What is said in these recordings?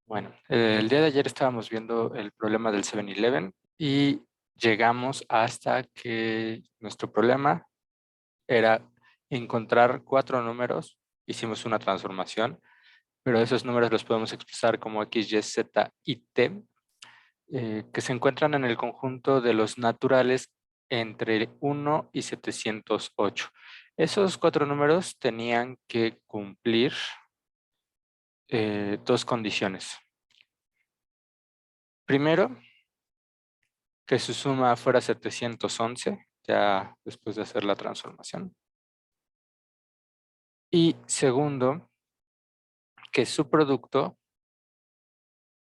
Bueno, el día de ayer estábamos viendo el problema del 7-Eleven y llegamos hasta que nuestro problema era encontrar 4 números. Hicimos una transformación, pero esos números los podemos expresar como X, Y, Z y T, que se encuentran en el conjunto de los naturales entre 1 y 708. Esos 4 números tenían que cumplir dos condiciones. Primero, que su suma fuera 711, ya después de hacer la transformación. Y segundo, que su producto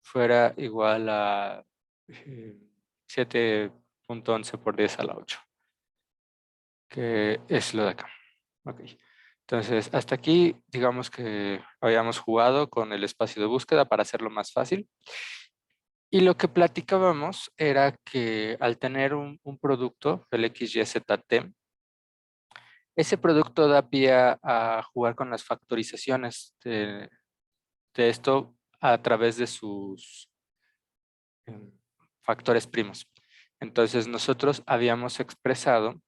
fuera igual a 7.11 por 10 a la 8, que es lo de acá. Ok. Entonces, hasta aquí, digamos que habíamos jugado con el espacio de búsqueda para hacerlo más fácil. Y lo que platicábamos era que al tener un producto, el XYZT, ese producto da pie a jugar con las factorizaciones de esto a través de sus em, factores primos. Entonces nosotros habíamos expresado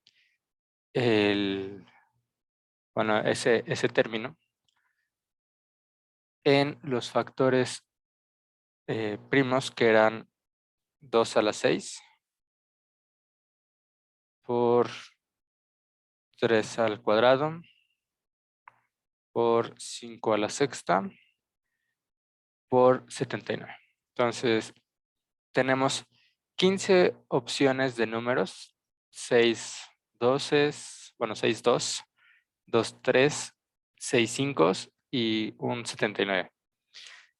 ese término en los factores primos, que eran 2 a la 6 por 3 al cuadrado por 5 a la sexta por 79. Entonces tenemos 15 opciones de números: 6 doces, bueno, 6 2, 2 3, 6 5 y un 79.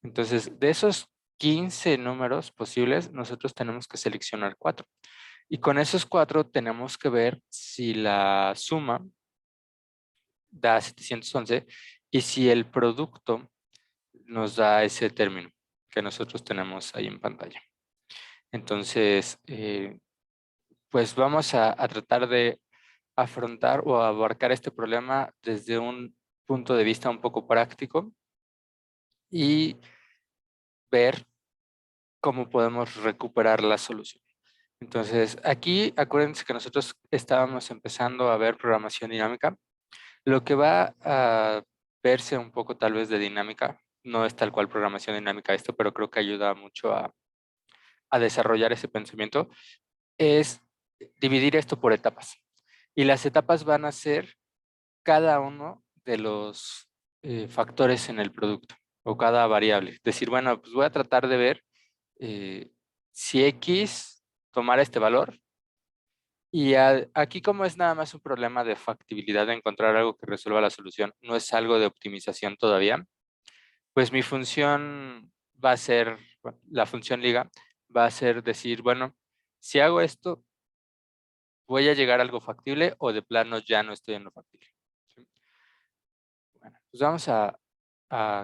Entonces, de esos 15 números posibles, nosotros tenemos que seleccionar 4. Y con esos 4 tenemos que ver si la suma da 711 y si el producto nos da ese término que nosotros tenemos ahí en pantalla. Entonces, pues vamos a tratar de afrontar o abarcar este problema desde un punto de vista un poco práctico y ver cómo podemos recuperar la solución. Entonces, aquí acuérdense que nosotros estábamos empezando a ver programación dinámica. Lo que va a verse un poco tal vez de dinámica, no es tal cual programación dinámica esto, pero creo que ayuda mucho a desarrollar ese pensamiento, es dividir esto por etapas. Y las etapas van a ser cada uno de los factores en el producto o cada variable. Decir, bueno, pues voy a tratar de ver si X tomara este valor. Y aquí, como es nada más un problema de factibilidad de encontrar algo que resuelva la solución, no es algo de optimización todavía, pues mi función va a ser, bueno, la función liga va a ser decir, bueno, si hago esto, voy a llegar a algo factible o de plano ya no estoy en lo factible. ¿Sí? Bueno, pues vamos a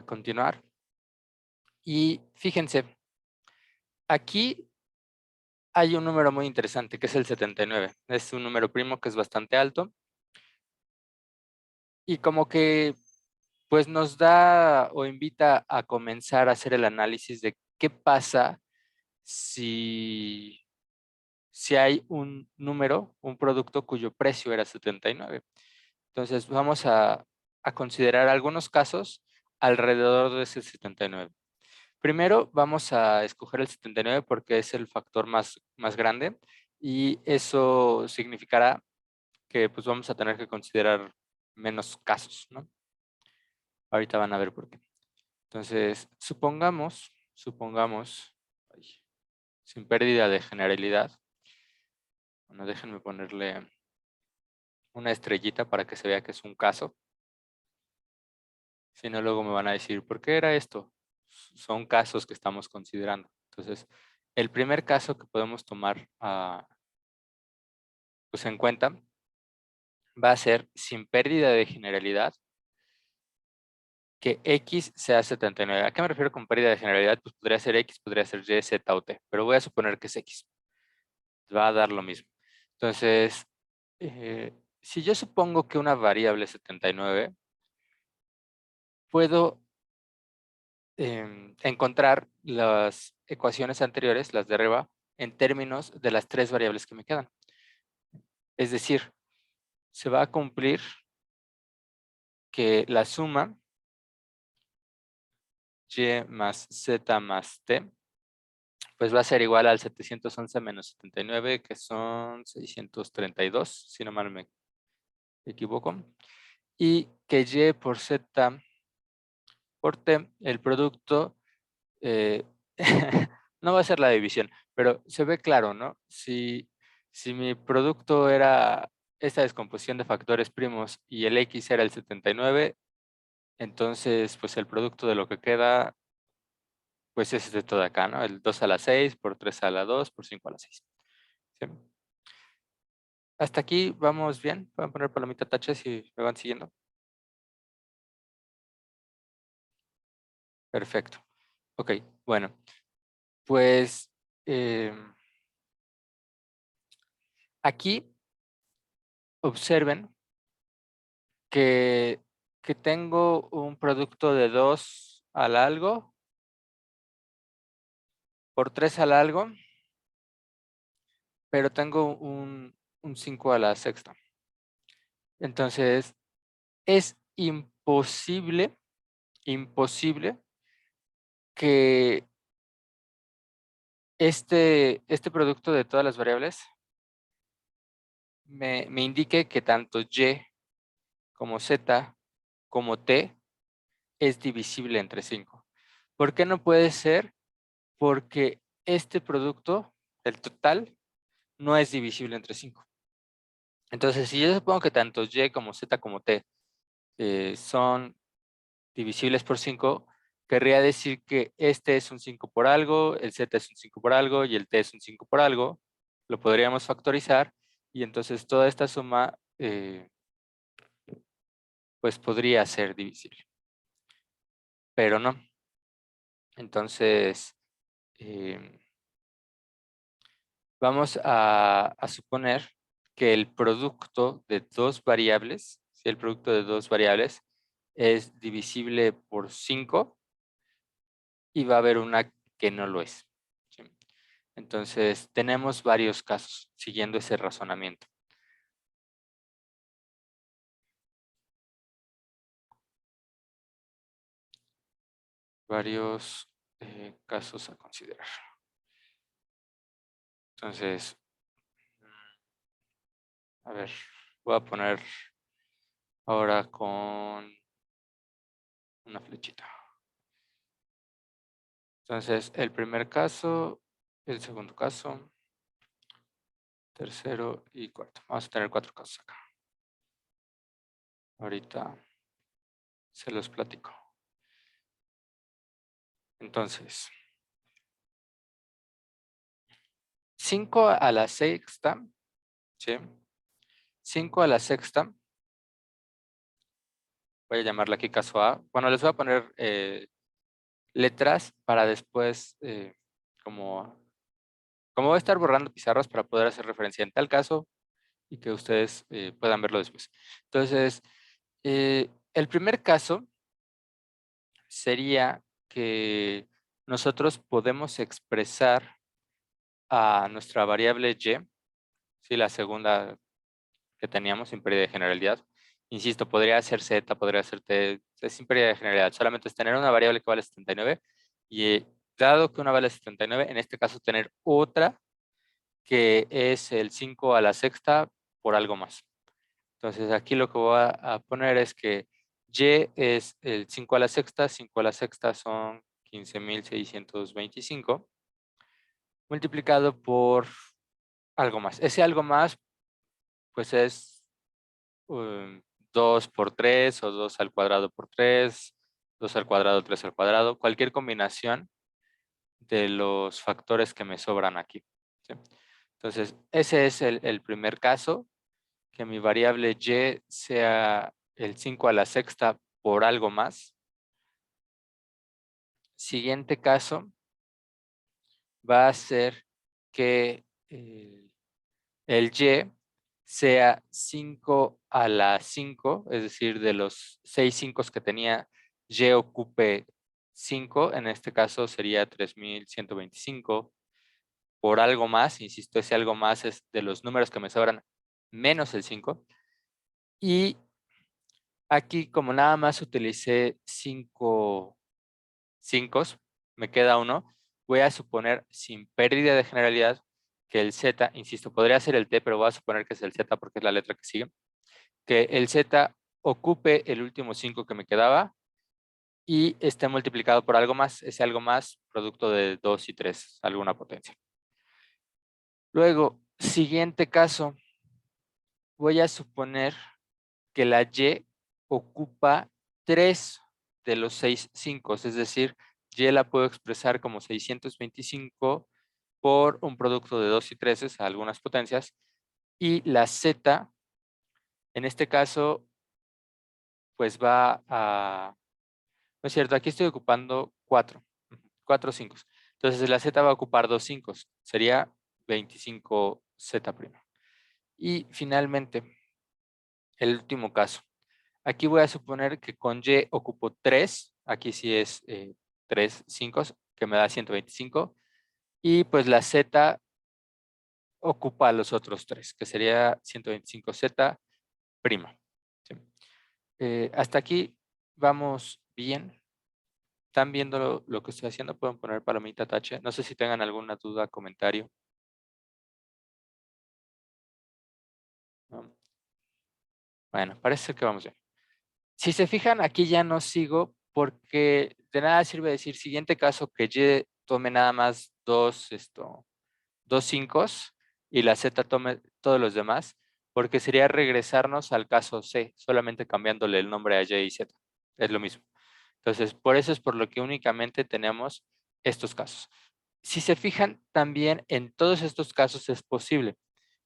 continuar. Y fíjense, aquí hay un número muy interesante que es el 79. Es un número primo que es bastante alto y como que pues nos da o invita a comenzar a hacer el análisis de qué pasa si, si hay un número, un producto cuyo precio era 79. Entonces vamos a considerar algunos casos alrededor de ese 79. Primero vamos a escoger el 79 porque es el factor más grande y eso significará que pues vamos a tener que considerar menos casos, ¿no? Ahorita van a ver por qué. Entonces, supongamos, ay, sin pérdida de generalidad, bueno, déjenme ponerle una estrellita para que se vea que es un caso. Si no, luego me van a decir, ¿por qué era esto? Son casos que estamos considerando. Entonces, el primer caso que podemos tomar pues en cuenta va a ser sin pérdida de generalidad que X sea 79. ¿A qué me refiero con pérdida de generalidad? Pues podría ser X, podría ser Y, Z o T, pero voy a suponer que es X. Va a dar lo mismo. Entonces, si yo supongo que una variable es 79, puedo encontrar las ecuaciones anteriores, las de arriba, en términos de las 3 variables que me quedan. Es decir, se va a cumplir que la suma y más z más t, pues va a ser igual al 711 menos 79, que son 632, si no mal me equivoco. Y que y por z por t, el producto, no va a ser la división, pero se ve claro, ¿no? Si mi producto era esta descomposición de factores primos y el x era el 79, entonces pues el producto de lo que queda pues es de todo acá, ¿no? El 2 a la 6 por 3 a la 2 por 5 a la 6. ¿Sí? Hasta aquí vamos bien. Voy a poner palomita tache si me van siguiendo. Perfecto. Ok, bueno. Pues aquí observen que, que tengo un producto de 2 al algo por 3 al algo, pero tengo un 5 a la sexta. Entonces, es imposible que este producto de todas las variables me indique que tanto y como z como t es divisible entre 5. ¿Por qué no puede ser? Porque este producto, el total, no es divisible entre 5. Entonces, si yo supongo que tanto y como z como t son divisibles por 5, querría decir que este es un 5 por algo, el z es un 5 por algo y el t es un 5 por algo. Lo podríamos factorizar y entonces toda esta suma pues podría ser divisible, pero no. Entonces, vamos a suponer que el producto de dos variables, si el producto de dos variables es divisible por 5 y va a haber una que no lo es. ¿Sí? Entonces, tenemos varios casos siguiendo ese razonamiento. Varios casos a considerar. Entonces, a ver, voy a poner ahora con una flechita. Entonces, el primer caso, el segundo caso, tercero y cuarto. Vamos a tener 4 casos acá. Ahorita se los platico. Entonces, 5 a la sexta, ¿sí? 5 a la sexta, voy a llamarla aquí caso A. Bueno, les voy a poner letras para después, como voy a estar borrando pizarras para poder hacer referencia en tal caso y que ustedes puedan verlo después. Entonces, el primer caso sería que nosotros podemos expresar a nuestra variable y, ¿sí? La segunda que teníamos sin pérdida de generalidad. Insisto, podría ser z, podría ser t, es sin pérdida de generalidad. Solamente es tener una variable que vale 79 y dado que una vale 79, en este caso tener otra que es el 5 a la sexta por algo más. Entonces aquí lo que voy a poner es que y es el 5 a la sexta, 5 a la sexta son 15.625, multiplicado por algo más. Ese algo más, pues es 2 por 3 o 2 al cuadrado por 3, 2 al cuadrado, 3 al cuadrado, cualquier combinación de los factores que me sobran aquí. ¿Sí? Entonces, ese es el primer caso, que mi variable y sea el 5 a la sexta por algo más. Siguiente caso va a ser que el y sea 5 a la 5, es decir, de los 6 5 que tenía, y ocupe 5, en este caso sería 3125. Por algo más, insisto, ese algo más es de los números que me sobran menos el 5. Y aquí, como nada más utilicé 5 me queda uno, voy a suponer sin pérdida de generalidad que el Z, insisto, podría ser el T, pero voy a suponer que es el Z porque es la letra que sigue, que el Z ocupe el último 5 que me quedaba y esté multiplicado por algo más, ese algo más producto de 2 y 3, alguna potencia. Luego, siguiente caso, voy a suponer que la Y ocupa 3 de los 6 5, es decir, Y la puedo expresar como 625 por un producto de 2 y 13 a algunas potencias, y la Z, en este caso, pues va a... No es cierto, aquí estoy ocupando 4, 4 5. Entonces la Z va a ocupar 2 5, sería 25Z'. Y finalmente, el último caso. Aquí voy a suponer que con Y ocupo 3, aquí sí es 3 5, que me da 125, y pues la Z ocupa los otros 3, que sería 125Z'. ¿Sí? Hasta aquí vamos bien. ¿Están viendo lo que estoy haciendo? Pueden poner palomita, tache. No sé si tengan alguna duda, comentario. ¿No? Bueno, parece que vamos bien. Si se fijan, aquí ya no sigo porque de nada sirve decir siguiente caso que Y tome nada más dos 5 y la Z tome todos los demás, porque sería regresarnos al caso C, solamente cambiándole el nombre a Y y Z. Es lo mismo. Entonces, por eso es por lo que únicamente tenemos estos casos. Si se fijan, también en todos estos casos es posible.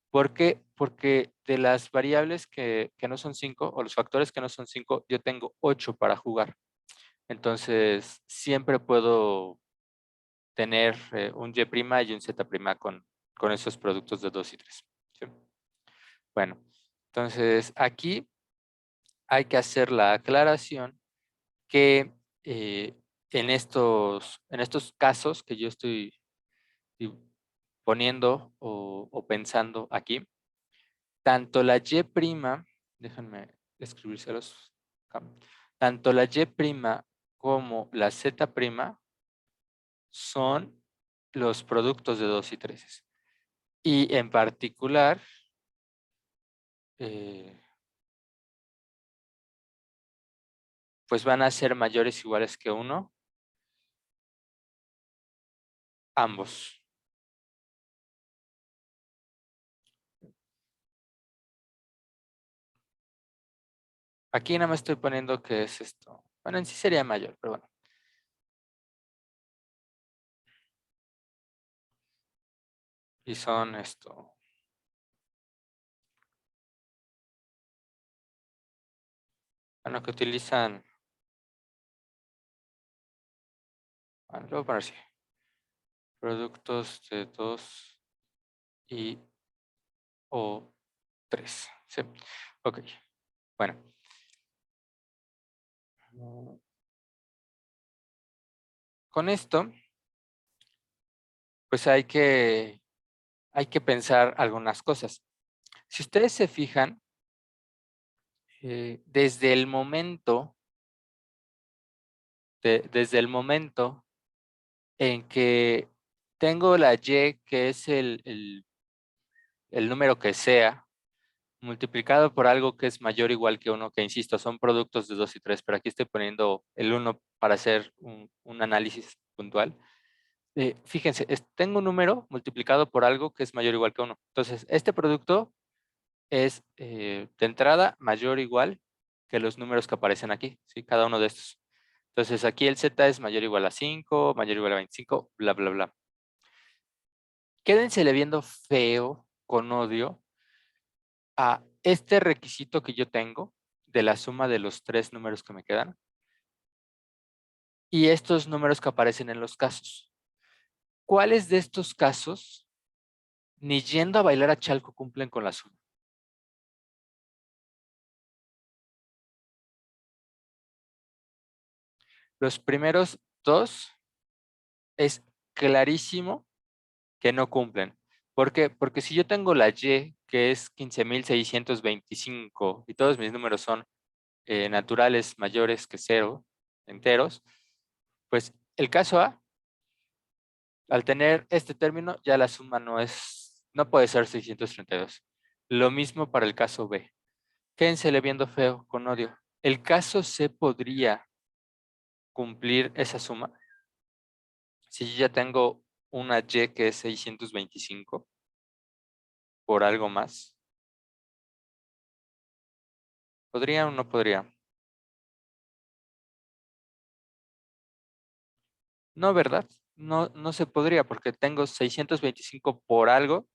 ¿Por qué? Porque de las variables que no son 5 o los factores que no son 5, yo tengo 8 para jugar. Entonces, siempre puedo tener un Y' y un Z' con esos productos de 2 y 3. ¿Sí? Bueno, entonces aquí hay que hacer la aclaración que en estos casos que yo estoy poniendo o pensando aquí, tanto la Y', déjenme escribírselos acá, tanto la Y' como la Z' son los productos de 2 y 3. Y en particular, eh, pues van a ser mayores o iguales que 1, ambos. Aquí nada más estoy poniendo que es esto. Bueno, en sí sería mayor, pero bueno. Y son esto. Bueno, que utilizan. Bueno, lo voy a poner así. Productos de 2 y o 3. Sí. Ok. Bueno. Con esto, pues hay que pensar algunas cosas. Si ustedes se fijan, desde el momento en que tengo la Y, que es el número que sea, multiplicado por algo que es mayor o igual que 1, que insisto, son productos de 2 y 3, pero aquí estoy poniendo el 1 para hacer un análisis puntual. Fíjense, tengo un número multiplicado por algo que es mayor o igual que 1. Entonces, este producto es de entrada mayor o igual que los números que aparecen aquí, ¿sí? Cada uno de estos. Entonces, aquí el Z es mayor o igual a 5, mayor o igual a 25, bla, bla, bla. Quédensele viendo feo, con odio, a este requisito que yo tengo de la suma de los 3 números que me quedan y estos números que aparecen en los casos. ¿Cuáles de estos casos, ni yendo a bailar a Chalco, cumplen con la suma? Los primeros dos es clarísimo que no cumplen. ¿Por qué? Porque si yo tengo la Y, que es 15,625, y todos mis números son naturales mayores que 0, enteros, pues el caso A, al tener este término, ya la suma no puede ser 632. Lo mismo para el caso B. Quédensele viendo feo, con odio. ¿El caso C podría cumplir esa suma? Si yo ya tengo una Y que es 625 por algo más, ¿podría o no podría? No, ¿verdad? No, no se podría porque tengo 625 por algo.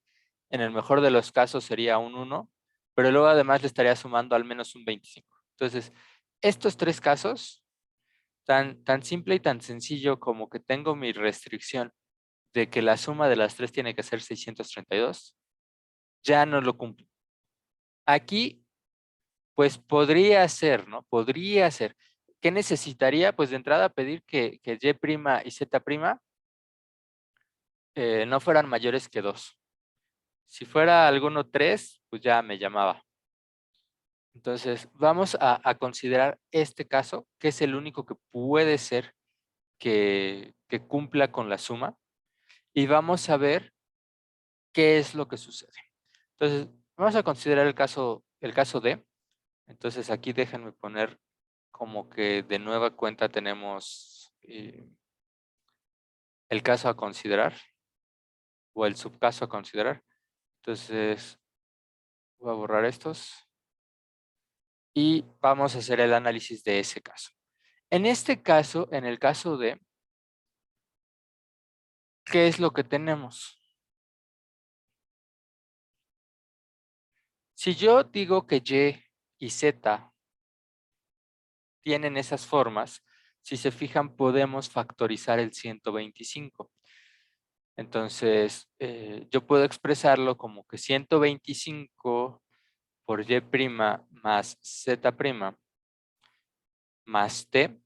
En el mejor de los casos sería un 1, pero luego además le estaría sumando al menos un 25. Entonces, estos tres casos, tan simple y tan sencillo como que tengo mi restricción de que la suma de las tres tiene que ser 632, ya no lo cumplo. Aquí, pues podría ser, ¿no? Podría ser. ¿Qué necesitaría? Pues de entrada pedir que Y' y Z' no fueran mayores que 2. Si fuera alguno 3, pues ya me llamaba. Entonces, vamos a considerar este caso, que es el único que puede ser que cumpla con la suma, y vamos a ver qué es lo que sucede. Entonces, vamos a considerar el caso D. Entonces, aquí déjenme poner como que de nueva cuenta tenemos el caso a considerar o el subcaso a considerar. Entonces, voy a borrar estos y vamos a hacer el análisis de ese caso. En este caso, en el caso D, ¿qué es lo que tenemos? Si yo digo que Y y Z tienen esas formas, si se fijan, podemos factorizar el 125. Entonces, yo puedo expresarlo como que 125 por Y' más Z' más T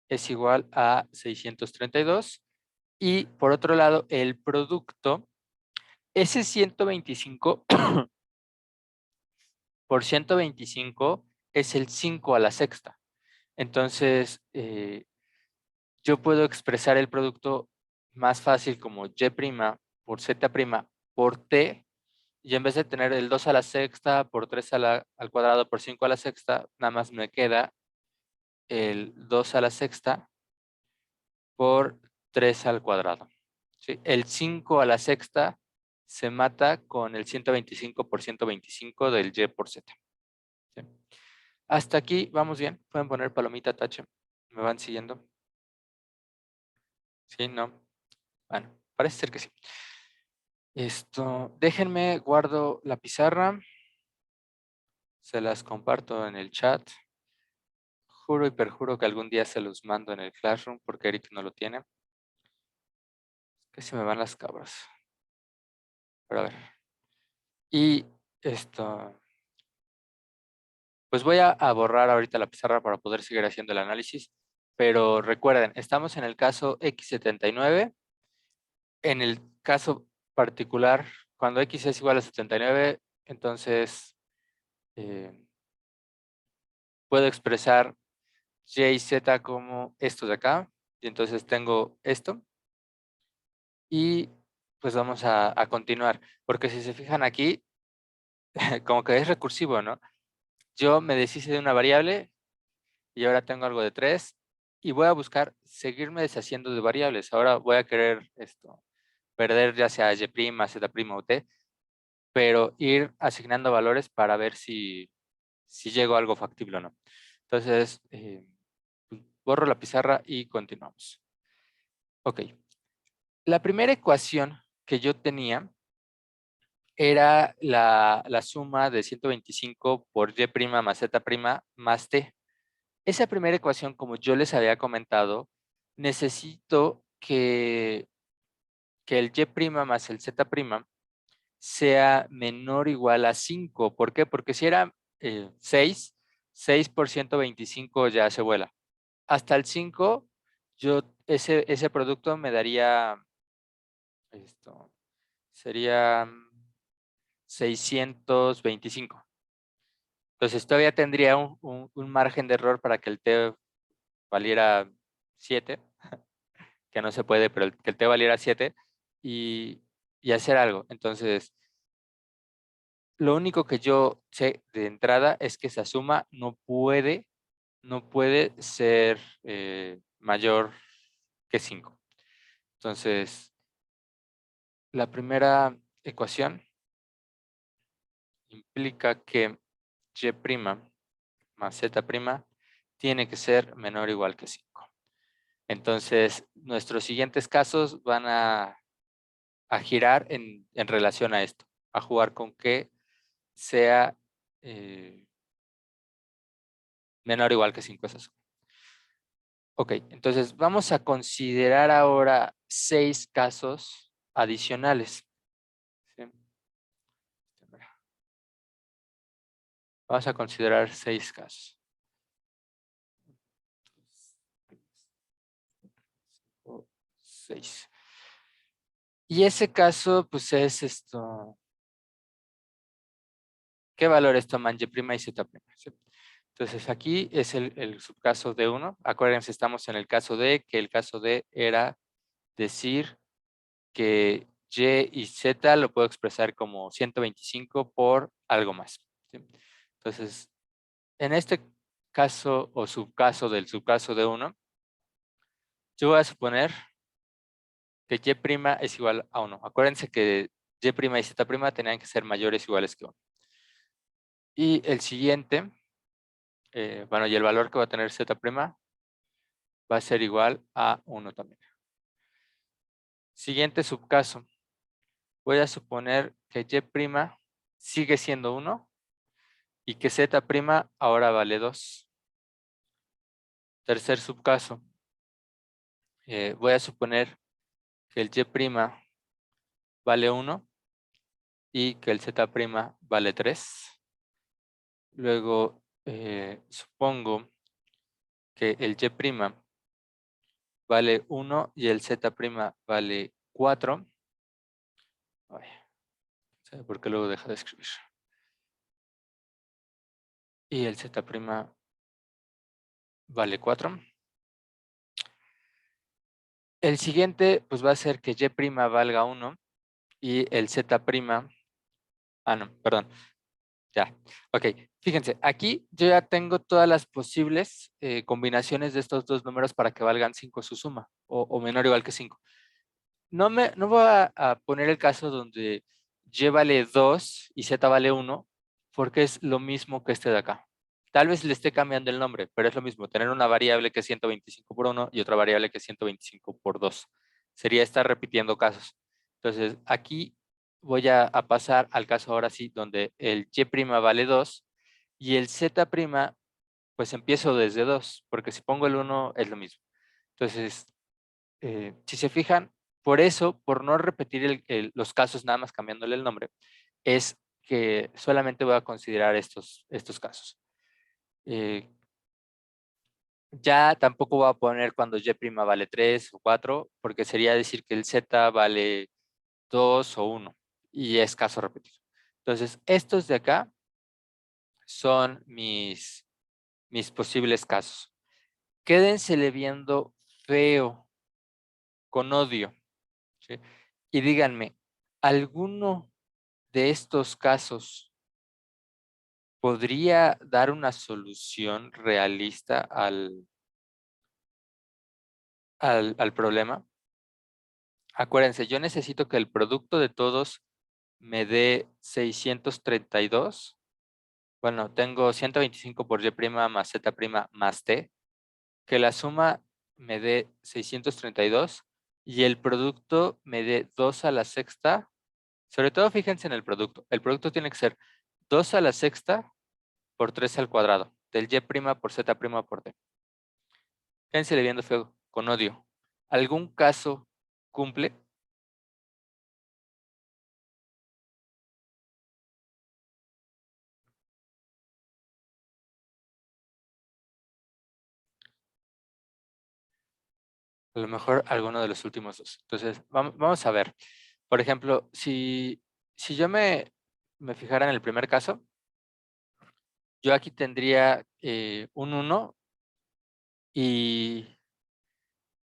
es igual a 632. Y por otro lado, el producto, ese 125 por 125 es el 5 a la sexta. Entonces, yo puedo expresar el producto más fácil como Y' por Z' por T, y en vez de tener el 2 a la sexta por 3 al cuadrado por 5 a la sexta, nada más me queda el 2 a la sexta por 3 al cuadrado. ¿Sí? El 5 a la sexta se mata con el 125 por 125 del Y por Z. ¿Sí? Hasta aquí vamos bien. Pueden poner palomita, tache. ¿Me van siguiendo? ¿Sí? ¿No? Bueno, parece ser que sí. Déjenme, guardo la pizarra. Se las comparto en el chat. Juro y perjuro que algún día se los mando en el Classroom porque Eric no lo tiene. Que se me van las cabras. Pero a ver. Y pues voy a borrar ahorita la pizarra para poder seguir haciendo el análisis. Pero recuerden, estamos en el caso X79. En el caso particular, cuando X es igual a 79, entonces puedo expresar Y y Z como esto de acá. Y entonces tengo esto. Y pues vamos a continuar. Porque si se fijan aquí, como que es recursivo, ¿no? Yo me deshice de una variable y ahora tengo algo de 3 y voy a buscar seguirme deshaciendo de variables. Ahora voy a querer perder ya sea Y', Z' o T, pero ir asignando valores para ver si llego a algo factible o no. Entonces, borro la pizarra y continuamos. Ok. La primera ecuación que yo tenía era la suma de 125 por Y' más Z' más T. Esa primera ecuación, como yo les había comentado, necesito que el Y' más el Z' sea menor o igual a 5. ¿Por qué? Porque si era 6 por 125 ya se vuela. Hasta el 5 ese producto me daría, esto, sería 625. Entonces todavía tendría un margen de error para que el T valiera 7, que no se puede, pero que el T valiera 7 y, y hacer algo. Entonces, lo único que yo sé de entrada es que esa suma no puede ser mayor que 5. Entonces, la primera ecuación implica que y' más z' tiene que ser menor o igual que 5. Entonces, nuestros siguientes casos van a girar en relación a esto, a jugar con que sea menor o igual que 5 esa suma. Ok, entonces vamos a considerar ahora 6 casos adicionales. ¿Sí? Vamos a considerar 6 casos. 6. Y ese caso, pues es esto. ¿Qué valores toman Y' y Z'? ¿Sí? Entonces aquí es el subcaso de 1. Acuérdense, estamos en el caso de, que el caso de era decir que Y Z lo puedo expresar como 125 por algo más. ¿Sí? Entonces, en este caso o subcaso del subcaso de 1, yo voy a suponer que Y' es igual a 1. Acuérdense que Y' y Z' tenían que ser mayores o iguales que 1. Y el siguiente, bueno, y el valor que va a tener Z' va a ser igual a 1 también. Siguiente subcaso. Voy a suponer que Y' sigue siendo 1 y que Z' ahora vale 2. Tercer subcaso. Voy a suponer que el Y' vale 1 y que el Z' vale 3. Luego supongo que el Y' vale 1 y el Z' vale 4. Ay, ¿sabe por qué luego deja de escribir? Y el Z' vale 4. El siguiente pues va a ser que Y' valga 1 y el Z', no, perdón, ya, ok. Fíjense, aquí yo ya tengo todas las posibles combinaciones de estos dos números para que valgan 5 su suma o menor o igual que 5. No voy a poner el caso donde Y vale 2 y Z vale 1 porque es lo mismo que este de acá. Tal vez le esté cambiando el nombre, pero es lo mismo. Tener una variable que es 125 por 1 y otra variable que es 125 por 2. Sería estar repitiendo casos. Entonces, aquí voy a pasar al caso ahora sí, donde el Y' vale 2 y el Z', pues empiezo desde 2, porque si pongo el 1 es lo mismo. Entonces, si se fijan, por eso, por no repetir los casos nada más cambiándole el nombre, es que solamente voy a considerar estos casos. Ya tampoco voy a poner cuando Y' vale 3 o 4, porque sería decir que el Z vale 2 o 1, y es caso repetido. Entonces, estos de acá son mis posibles casos. Quédensele viendo feo, con odio, ¿sí? Y díganme, ¿alguno de estos casos podría dar una solución realista al problema? Acuérdense, yo necesito que el producto de todos me dé 632. Bueno, tengo 125 por Y' más Z' más T. Que la suma me dé 632 y el producto me dé 2 a la sexta. Sobre todo fíjense en el producto. El producto tiene que ser 2 a la sexta por 3 al cuadrado, del Y' por Z' por T. Quédense viendo feo, con odio. ¿Algún caso cumple? A lo mejor alguno de los últimos dos. Entonces, vamos a ver. Por ejemplo, si yo me fijara en el primer caso, yo aquí tendría un 1 y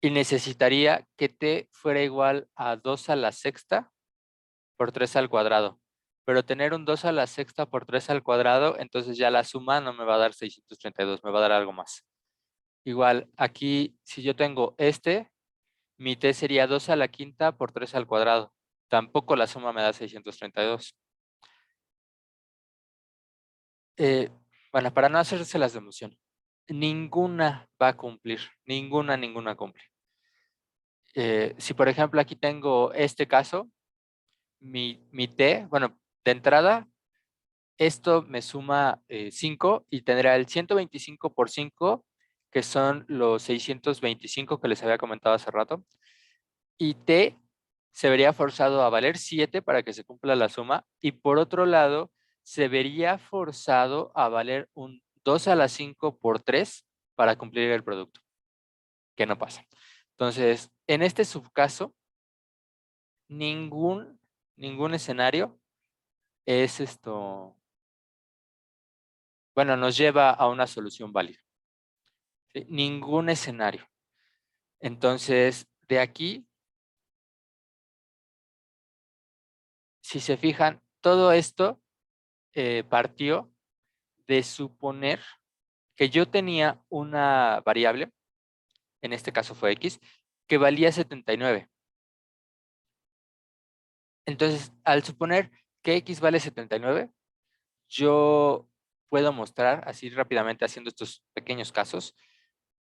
necesitaría que t fuera igual a 2 a la sexta por 3 al cuadrado. Pero tener un 2 a la sexta por 3 al cuadrado, entonces ya la suma no me va a dar 632, me va a dar algo más. Igual, aquí, si yo tengo mi t sería 2 a la quinta por 3 al cuadrado. Tampoco la suma me da 632. Bueno, para no hacérselas de emoción, ninguna va a cumplir. Ninguna cumple. Si por ejemplo aquí tengo este caso, mi t, bueno, de entrada, esto me suma 5 y tendrá el 125 por 5, que son los 625 que les había comentado hace rato. Y t se vería forzado a valer 7 para que se cumpla la suma. Y por otro lado, se vería forzado a valer un 2 a la 5 por 3 para cumplir el producto, que no pasa. Entonces, en este subcaso, ningún escenario es bueno, nos lleva a una solución válida. ¿Sí? Ningún escenario. Entonces, de aquí, si se fijan, todo esto partió de suponer que yo tenía una variable, en este caso fue x, que valía 79. Entonces, al suponer que x vale 79, yo puedo mostrar así rápidamente haciendo estos pequeños casos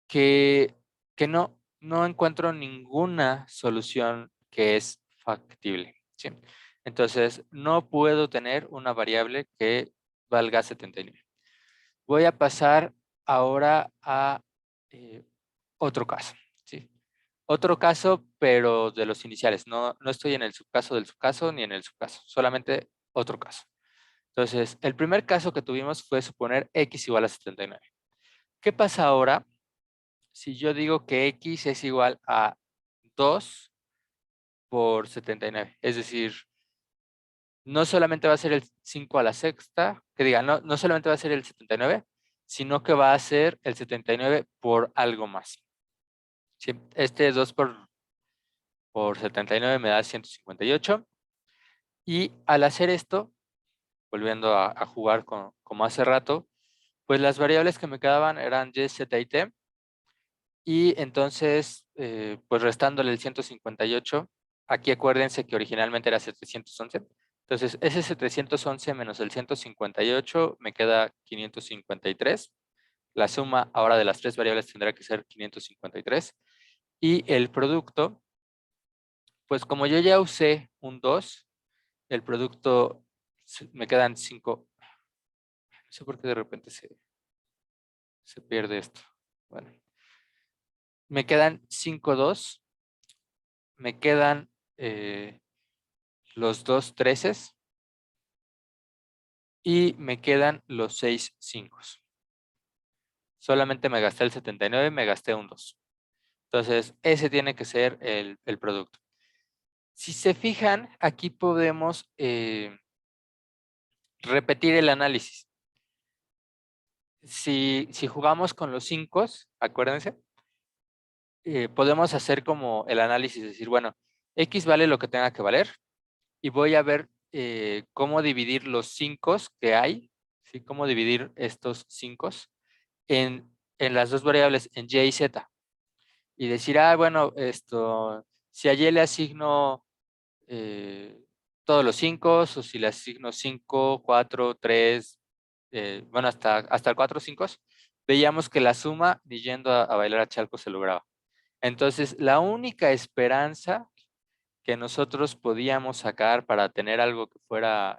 que, no encuentro ninguna solución que es factible. ¿Sí? Entonces, no puedo tener una variable que valga 79. Voy a pasar ahora a otro caso. ¿Sí? Otro caso, pero de los iniciales. No estoy en el subcaso del subcaso ni en el subcaso, solamente otro caso. Entonces, el primer caso que tuvimos fue suponer x igual a 79. ¿Qué pasa ahora si yo digo que x es igual a 2 por 79? Es decir, no solamente va a ser el 5 a la sexta, que diga, no solamente va a ser el 79, sino que va a ser el 79 por algo más. ¿Sí? Este 2 por 79 me da 158. Y al hacer esto, volviendo a jugar como hace rato, pues las variables que me quedaban eran y, z y t. Y entonces, pues restándole el 158, aquí acuérdense que originalmente era 711. Entonces, ese 711 menos el 158 me queda 553. La suma ahora de las tres variables tendrá que ser 553. Y el producto, pues como yo ya usé un 2, el producto me quedan 5. No sé por qué de repente se pierde esto. Bueno, me quedan 5 2. Me quedan los 2 13 y me quedan los 6 5. Solamente me gasté el 79, me gasté un 2. Entonces, ese tiene que ser el producto. Si se fijan, aquí podemos repetir el análisis. Si jugamos con los 5, acuérdense, podemos hacer como el análisis, decir, bueno, x vale lo que tenga que valer y voy a ver cómo dividir los 5 que hay, ¿sí? Cómo dividir estos 5 en las dos variables, en y y z. Y decir, bueno, si a y le asigno todos los 5, o si le asigno 5, 4, 3, bueno, hasta el 4 5, veíamos que la suma, ni yendo a bailar a Chalco, se lograba. Entonces, la única esperanza que nosotros podíamos sacar para tener algo que fuera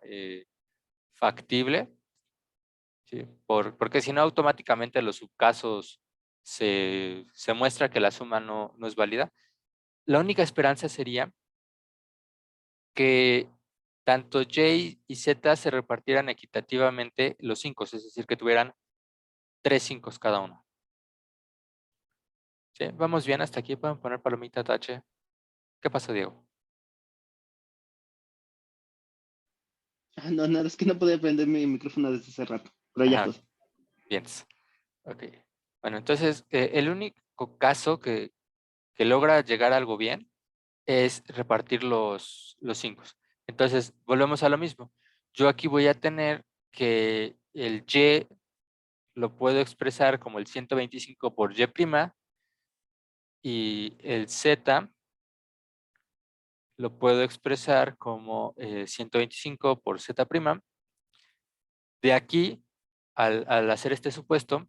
factible, ¿sí? Porque si no, automáticamente los subcasos se muestra que la suma no es válida. La única esperanza sería que tanto y y z se repartieran equitativamente los 5, es decir, que tuvieran 3 5 cada uno. ¿Sí? ¿Vamos bien hasta aquí? ¿Pueden poner palomita, tache? ¿Qué pasó, Diego? Ah, no, nada, es que no podía prender mi micrófono desde hace rato, pero ya Ajá, pues. bien. Ok. Bueno, entonces, el único caso que logra llegar a algo bien es repartir los 5. Entonces, volvemos a lo mismo. Yo aquí voy a tener que el y lo puedo expresar como el 125 por y' y el z lo puedo expresar como 125 por z'. De aquí, al hacer este supuesto,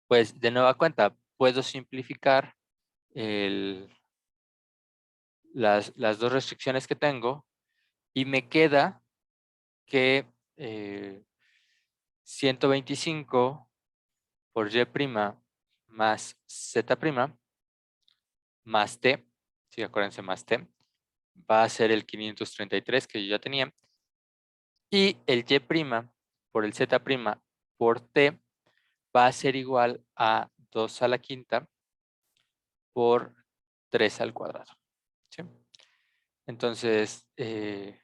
pues de nueva cuenta, puedo simplificar las dos restricciones que tengo y me queda que 125 por y' más z' más t, sí, acuérdense, más t, va a ser el 533 que yo ya tenía. Y el y' por el z' por t va a ser igual a 2 a la quinta por 3 al cuadrado. ¿Sí? Entonces, de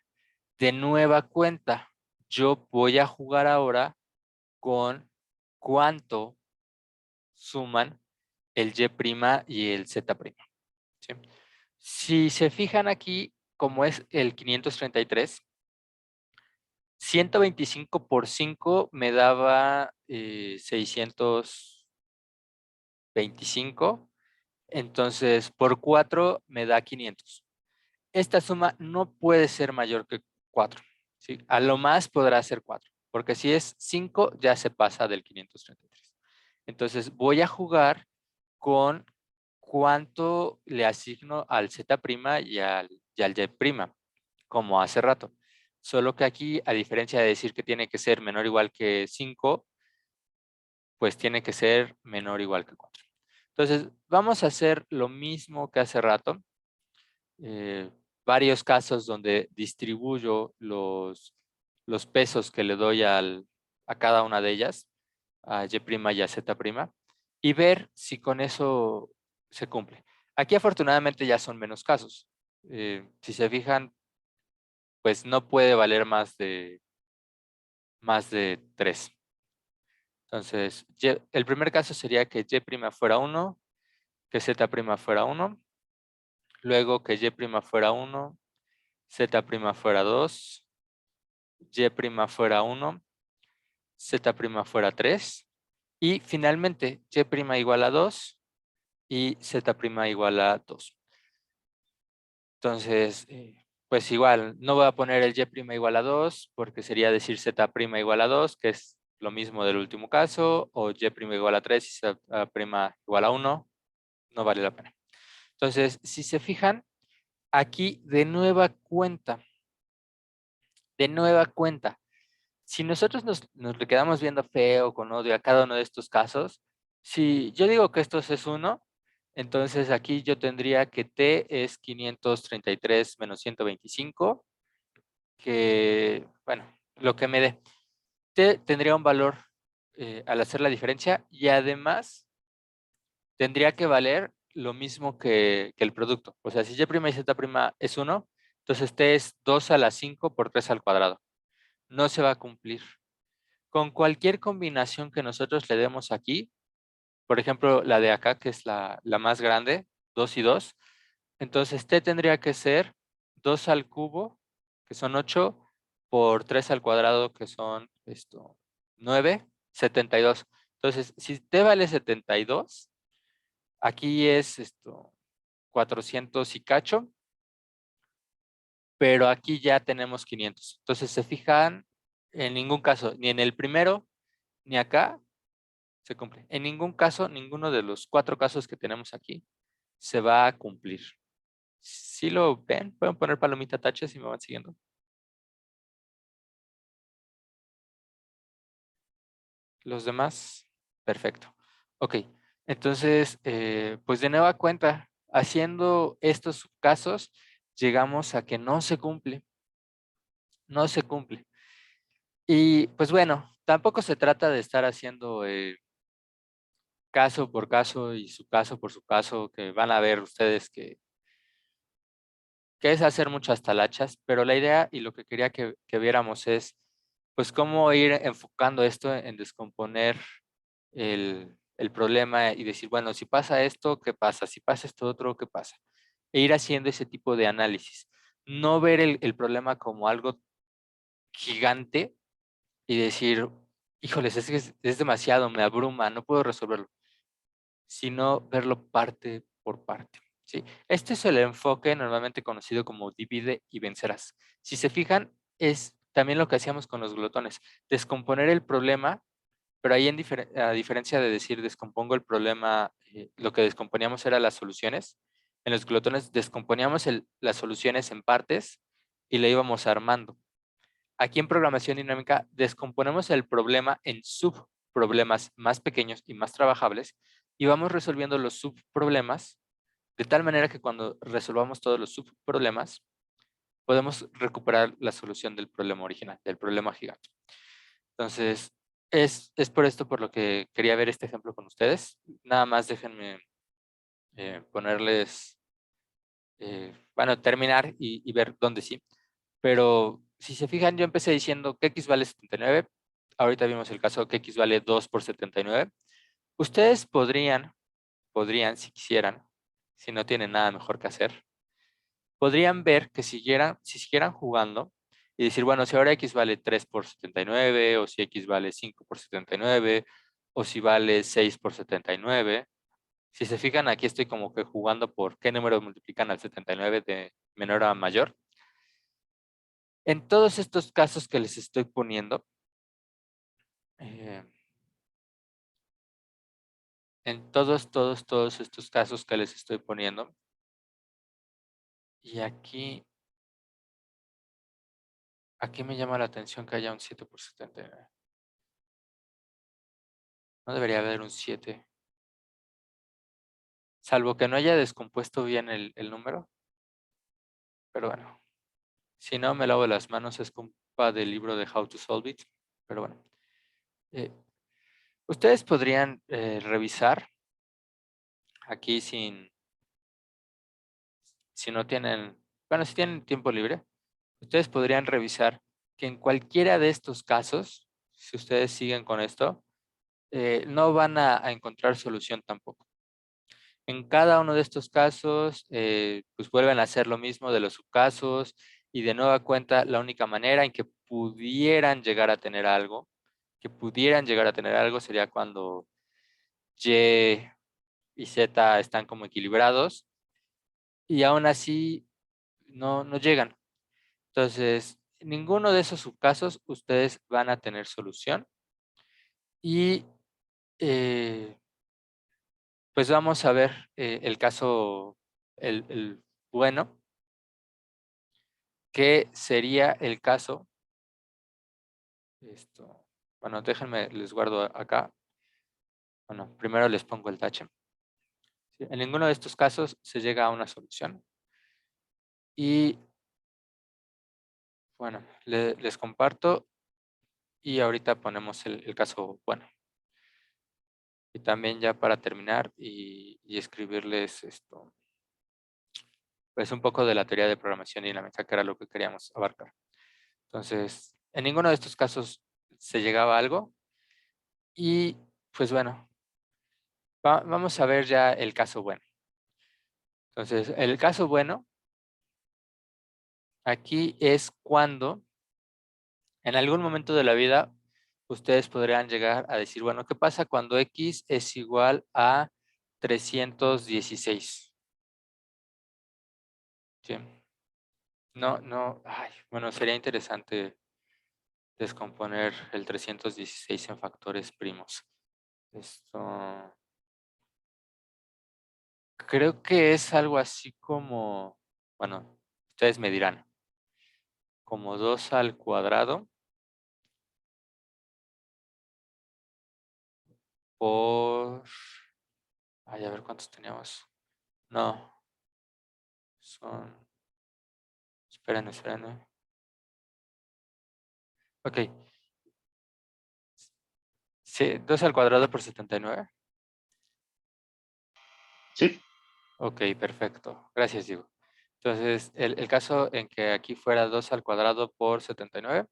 nueva cuenta, yo voy a jugar ahora con cuánto suman el y' y el z'. ¿Sí? Si se fijan aquí, como es el 533, 125 por 5 me daba 625. Entonces, por 4 me da 500. Esta suma no puede ser mayor que 4. ¿Sí? A lo más podrá ser 4, porque si es 5 ya se pasa del 533. Entonces, voy a jugar con cuánto le asigno al z' y al y', como hace rato. Solo que aquí, a diferencia de decir que tiene que ser menor o igual que 5, pues tiene que ser menor o igual que 4. Entonces, vamos a hacer lo mismo que hace rato. Varios casos donde distribuyo los pesos que le doy a cada una de ellas, a y' y a z', y ver si con eso se cumple. Aquí afortunadamente ya son menos casos. Si se fijan, pues no puede valer más de 3. Entonces, el primer caso sería que y' fuera 1, que z' fuera 1, luego que y' fuera 1, z' fuera 2, y' fuera 1, z' fuera 3, y finalmente y' igual a 2 y z' igual a 2. Entonces, pues igual, no voy a poner el y' igual a 2 porque sería decir z' igual a 2, que es lo mismo del último caso, o y' igual a 3 y z' igual a 1, no vale la pena. Entonces, si se fijan, aquí de nueva cuenta, si nosotros nos le quedamos viendo feo, con odio a cada uno de estos casos, si yo digo que estos es 1, entonces aquí yo tendría que t es 533 menos 125, que, bueno, lo que me dé. T tendría un valor al hacer la diferencia y además tendría que valer lo mismo que el producto. O sea, si y' y z' es 1, entonces t es 2 a la 5 por 3 al cuadrado. No se va a cumplir. Con cualquier combinación que nosotros le demos aquí, por ejemplo, la de acá, que es la más grande, 2 y 2, entonces t tendría que ser 2 al cubo, que son 8, por 3 al cuadrado, que son 9, 72. Entonces, si t vale 72, aquí es 400 y cacho, pero aquí ya tenemos 500. Entonces, se fijan, en ningún caso, ni en el primero, ni acá, se cumple. En ningún caso, ninguno de los 4 casos que tenemos aquí se va a cumplir. ¿Sí lo ven? Pueden poner palomita tache si me van siguiendo. Los demás, perfecto. Ok, entonces, pues de nueva cuenta, haciendo estos casos, llegamos a que no se cumple. No se cumple. Y pues bueno, tampoco se trata de estar haciendo caso por caso y su caso por su caso, que van a ver ustedes que es hacer muchas talachas, pero la idea y lo que quería que viéramos es, pues, cómo ir enfocando esto en descomponer el problema y decir, bueno, si pasa esto, ¿qué pasa? Si pasa esto otro, ¿qué pasa? E ir haciendo ese tipo de análisis. No ver el problema como algo gigante y decir, híjoles, es que es demasiado, me abruma, no puedo resolverlo, sino verlo parte por parte. ¿Sí? Este es el enfoque normalmente conocido como divide y vencerás. Si se fijan, es también lo que hacíamos con los glotones, descomponer el problema, pero ahí a diferencia de decir descompongo el problema, lo que descomponíamos era las soluciones. En los glotones descomponíamos las soluciones en partes y le íbamos armando. Aquí en programación dinámica descomponemos el problema en subproblemas más pequeños y más trabajables y vamos resolviendo los subproblemas de tal manera que cuando resolvamos todos los subproblemas podemos recuperar la solución del problema original, del problema gigante. Entonces, es por esto por lo que quería ver este ejemplo con ustedes. Nada más déjenme ponerles, bueno, terminar y ver dónde sí. Pero si se fijan, yo empecé diciendo que x vale 79. Ahorita vimos el caso que x vale 2 por 79. Ustedes podrían, si quisieran, si no tienen nada mejor que hacer, podrían ver que si siguieran jugando y decir, bueno, si ahora x vale 3 por 79, o si x vale 5 por 79, o si vale 6 por 79. Si se fijan, aquí estoy como que jugando por qué número multiplican al 79 de menor a mayor. En todos estos casos que les estoy poniendo, eh, en todos estos casos que les estoy poniendo, y aquí me llama la atención que haya un 7 por 79. No debería haber un 7, salvo que no haya descompuesto bien el número, pero bueno, si no me lavo las manos, es culpa del libro de How to Solve It, pero bueno. Ustedes podrían revisar aquí si no tienen, bueno, si tienen tiempo libre, ustedes podrían revisar que en cualquiera de estos casos, si ustedes siguen con esto, no van a encontrar solución tampoco. En cada uno de estos casos, pues vuelven a hacer lo mismo de los subcasos y de nueva cuenta la única manera en que pudieran llegar a tener algo, sería cuando Y y Z están como equilibrados y aún así no llegan. Entonces, ninguno de esos subcasos ustedes van a tener solución y pues vamos a ver el caso, el bueno, que sería el caso, bueno, déjenme, les guardo acá. Bueno, primero les pongo el tache. ¿Sí? En ninguno de estos casos se llega a una solución. Y bueno, les comparto y ahorita ponemos el caso bueno. Y también ya para terminar y escribirles pues un poco de la teoría de programación dinámica, que era lo que queríamos abarcar. Entonces, en ninguno de estos casos se llegaba a algo. Y pues bueno, vamos a ver ya el caso bueno. Entonces, el caso bueno aquí es cuando en algún momento de la vida ustedes podrían llegar a decir, bueno, ¿qué pasa cuando x es igual a 316? Sí. Bueno, sería interesante descomponer el 316 en factores primos. Creo que es algo así como, bueno, ustedes me dirán, como 2 al cuadrado por, a ver cuántos teníamos. No, esperen. Ok, sí, 2 al cuadrado por 79. Sí. Ok, perfecto. Gracias, Diego. Entonces, el caso en que aquí fuera 2 al cuadrado por 79.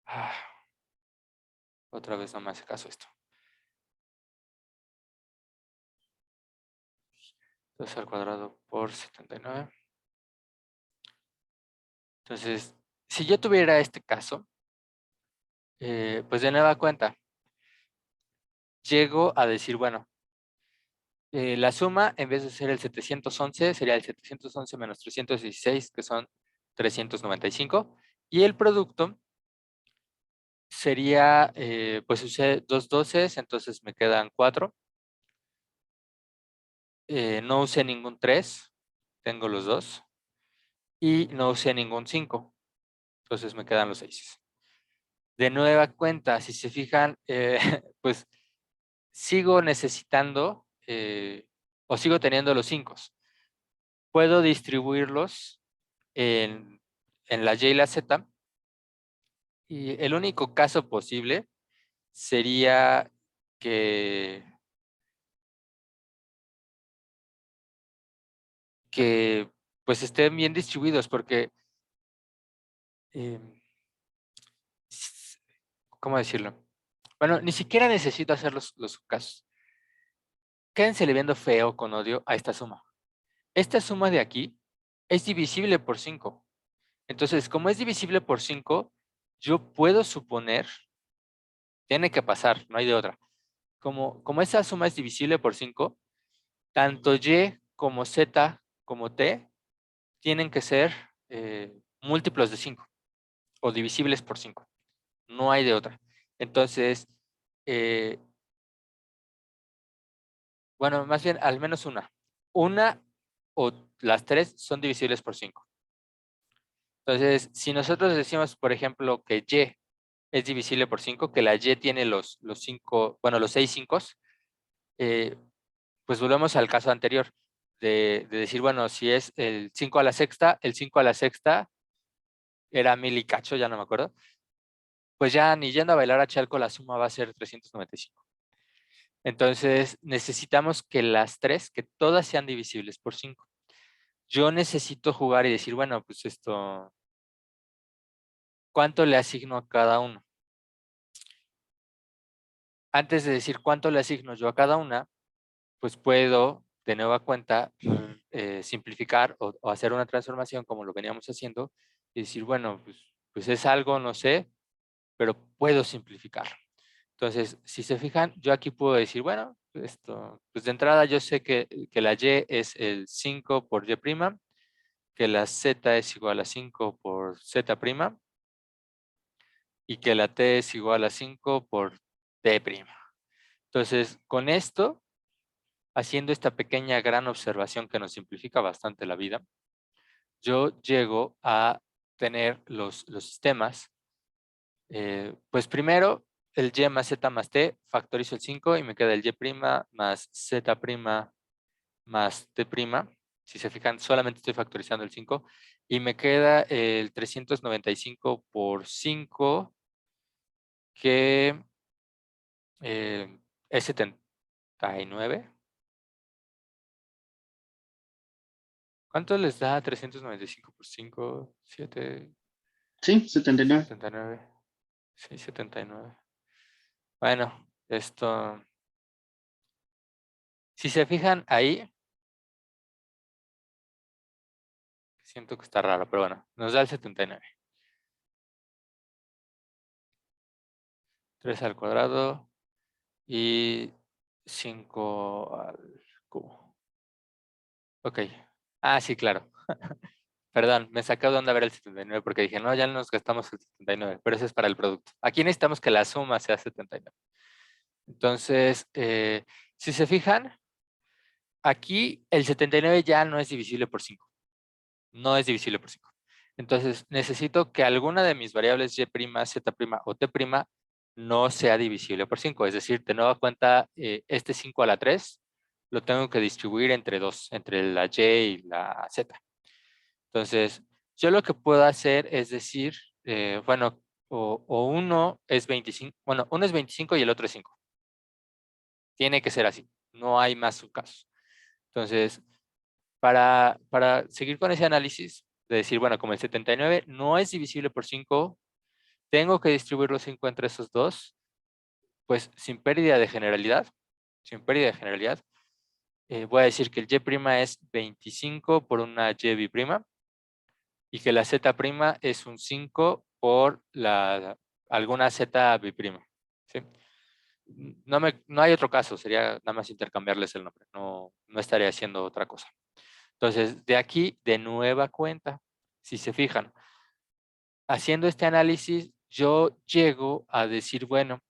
Ah, otra vez no me hace caso esto. 2 al cuadrado por 79. Entonces, si yo tuviera este caso, pues de nueva cuenta, llego a decir, bueno, la suma, en vez de ser el 711, sería el 711 menos 316, que son 395. Y el producto sería, pues usé dos 12, entonces me quedan 4. No usé ningún 3, tengo los 2. Y no usé ningún 5, entonces me quedan los 6. De nueva cuenta, si se fijan, pues sigo necesitando o sigo teniendo los 5. Puedo distribuirlos en la Y y la Z. Y el único caso posible sería que, que pues estén bien distribuidos, porque, eh, ¿cómo decirlo? Bueno, ni siquiera necesito hacer los casos. Quédense le viendo feo con odio a esta suma. Esta suma de aquí es divisible por 5. Entonces, como es divisible por 5, yo puedo suponer, tiene que pasar, no hay de otra. Como esa suma es divisible por 5, tanto Y como Z como T tienen que ser múltiplos de 5 o divisibles por 5. No hay de otra. Entonces, eh, bueno, más bien al menos una. Una o las tres son divisibles por 5. Entonces, si nosotros decimos, por ejemplo, que Y es divisible por 5, que la Y tiene los 5, bueno, los 6 5, pues volvemos al caso anterior de decir, bueno, si es el 5 a la sexta, el 5 a la sexta era 1000 y cacho, ya no me acuerdo, pues ya ni yendo a bailar a Chalco la suma va a ser 395. Entonces, necesitamos que las tres, que todas sean divisibles por 5. Yo necesito jugar y decir, bueno, pues esto, ¿cuánto le asigno a cada uno? Antes de decir cuánto le asigno yo a cada una, pues puedo de nueva cuenta simplificar o hacer una transformación como lo veníamos haciendo y decir, bueno, pues es algo, no sé, pero puedo simplificar. Entonces, si se fijan, yo aquí puedo decir, bueno, esto, pues de entrada yo sé que la Y es el 5 por Y', que la Z es igual a 5 por Z', y que la T es igual a 5 por T'. Entonces, con esto, haciendo esta pequeña gran observación que nos simplifica bastante la vida, yo llego a tener los sistemas. Pues primero, el Y más Z más T, factorizo el 5 y me queda el Y' más Z' más T'. Si se fijan, solamente estoy factorizando el 5. Y me queda el 395 por 5, que es 79. ¿Cuánto les da 395 por 5? 7, Sí, 79. 79. Sí, 79. Bueno, esto, si se fijan ahí, siento que está raro, pero bueno, nos da el 79. 3 al cuadrado y 5 al cubo. Ok. Ah, sí, claro. Perdón, me sacó de onda ver el 79 porque dije, no, ya nos gastamos el 79, pero ese es para el producto. Aquí necesitamos que la suma sea 79. Entonces, si se fijan, aquí el 79 ya no es divisible por 5. No es divisible por 5. Entonces, necesito que alguna de mis variables Y', Z' o T' no sea divisible por 5. Es decir, de nueva cuenta, este 5 a la 3 lo tengo que distribuir entre dos, entre la Y y la Z. Entonces, yo lo que puedo hacer es decir, bueno, o uno es 25, bueno, uno es 25 y el otro es 5. Tiene que ser así. No hay más casos. Entonces, para seguir con ese análisis, de decir, bueno, como el 79 no es divisible por 5, tengo que distribuir los 5 entre esos dos, pues sin pérdida de generalidad, voy a decir que el y' es 25 por una y biprima y que la z' es un 5 por alguna z biprima. ¿Sí? No hay otro caso, sería nada más intercambiarles el nombre, no estaría haciendo otra cosa. Entonces, de aquí, de nueva cuenta, si se fijan, haciendo este análisis, yo llego a decir, bueno,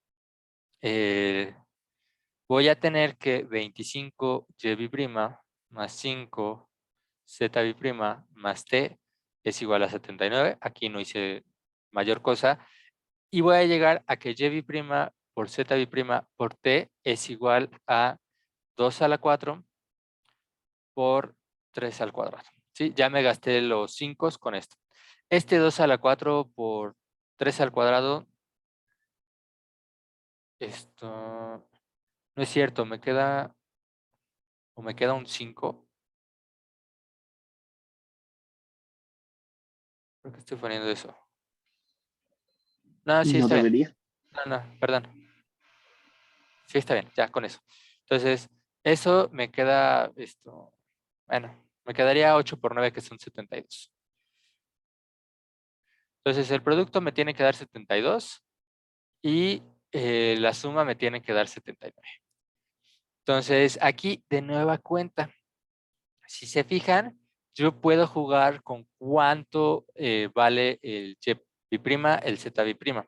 voy a tener que 25 y biprima más 5 z biprima más t es igual a 79. Aquí no hice mayor cosa. Y voy a llegar a que y biprima por z biprima por t es igual a 2 a la 4 por 3 al cuadrado. ¿Sí? Ya me gasté los 5 con esto. Este 2 a la 4 por 3 al cuadrado, esto no es cierto, me queda un 5. ¿Por qué estoy poniendo eso? No, sí, No está bien. debería. No, perdón. Sí, está bien, ya con eso. Entonces, eso me queda bueno, me quedaría 8 por 9, que son 72. Entonces, el producto me tiene que dar 72 y la suma me tiene que dar 79. Entonces, aquí de nueva cuenta, si se fijan, yo puedo jugar con cuánto vale el y biprima, el z biprima.